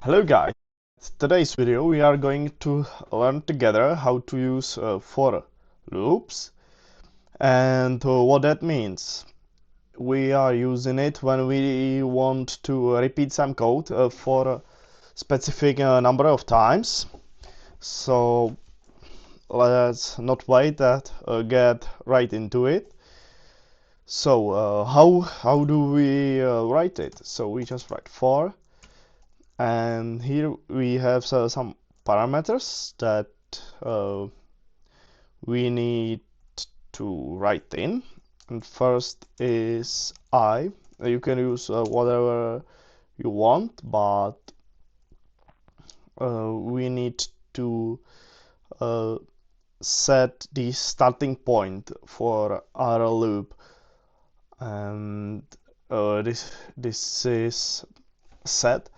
Hello guys, today's video we are going to learn together how to use for loops and what that means. We are using it when we want to repeat some code for a specific number of times. So let's not wait that get right into it. So how do we write it? So we just write for, and here we have some parameters that we need to write in. And first is I. You can use whatever you want, but we need to set the starting point for our loop, and this is set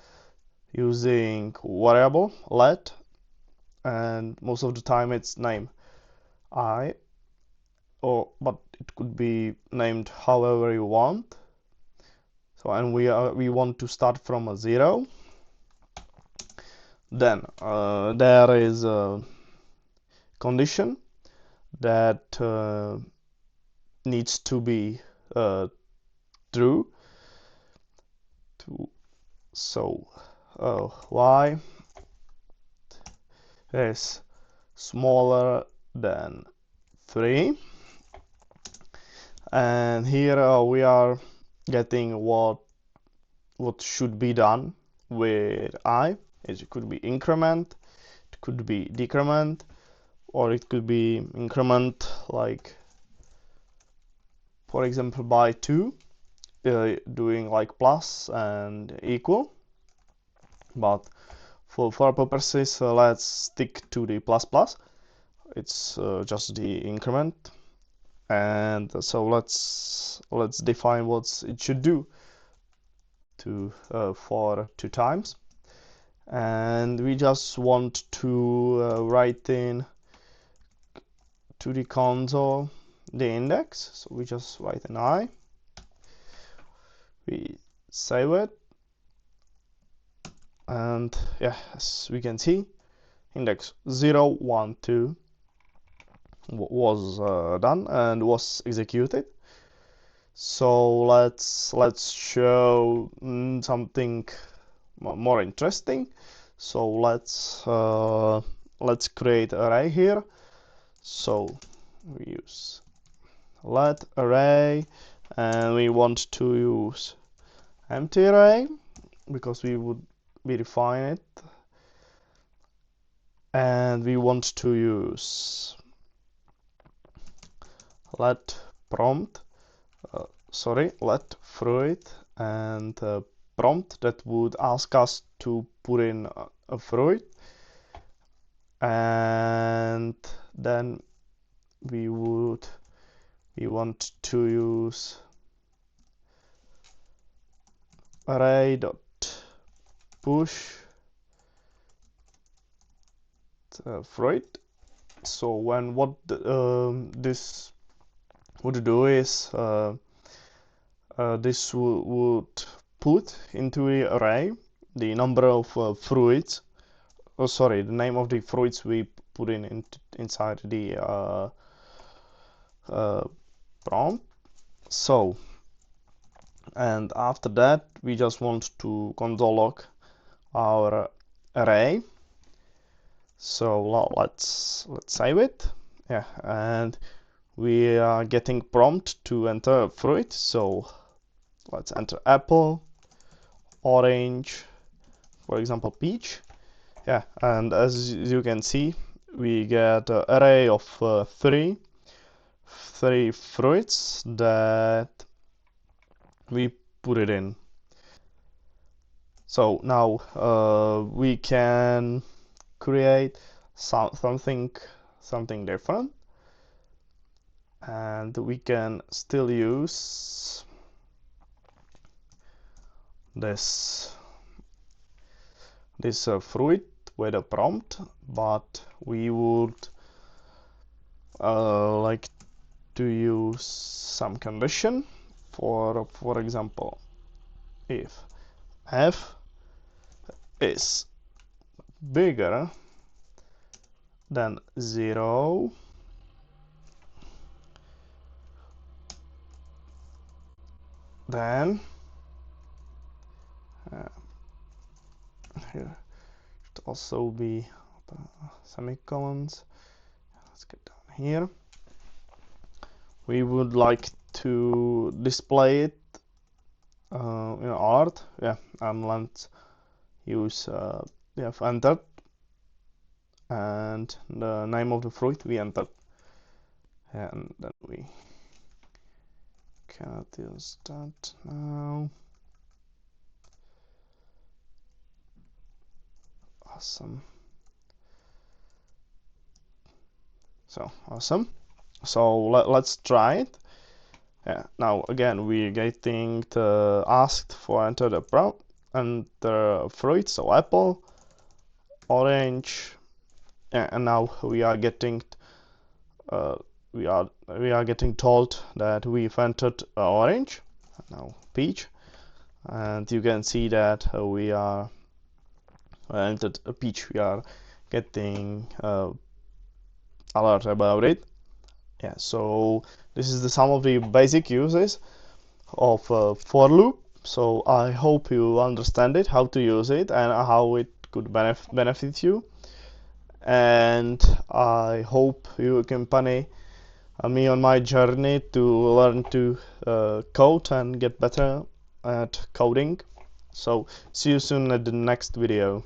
using variable let, and most of the time it's name I, but it could be named however you want. So, and we want to start from a 0. Then there is a condition that needs to be true. So y is smaller than 3, and here we are getting what should be done with I. It could be increment, it could be decrement, or it could be increment, like for example by 2, doing like plus and equal. But for our purposes, let's stick to the plus plus. It's just the increment, and so let's define what it should do to for 2 times. And we just want to write in to the console the index, so we just write an I, we save it, and yeah, as we can see, index 0, 1, 2 was done and was executed. So let's show something more interesting. So let's create array here. So we use let array, and we want to use empty array because we would redefine it, and we want to use let prompt, let fruit, and prompt that would ask us to put in a fruit, and then we want to use array dot push fruit. So when what this would do is this would put into the array the number of fruits, the name of the fruits we put inside the prompt. So, and after that we just want to console log our array. So let's save it. Yeah, and we are getting prompt to enter fruit. So let's enter apple, orange, for example peach. Yeah, and as you can see, we get an array of three fruits that we put it in. So now we can create something different, and we can still use this fruit with a prompt, but we would like to use some condition. For example, if f is bigger than 0, then here should also be semicolons. Let's get down here. We would like to display it in art. Yeah, let's use we have entered, and the name of the fruit we entered, and then we cannot use that now. Awesome. So awesome. So let's try it. Yeah. Now again we're getting asked for enter the fruit, so apple, orange, and now we are getting we are getting told that we've entered orange, now peach, and you can see that we are entered a peach. We are getting alert about it. Yeah, so this is some of the basic uses of for loop. So I hope you understand it, how to use it, and how it could benefit you. And I hope you accompany me on my journey to learn to code and get better at coding. So see you soon at the next video.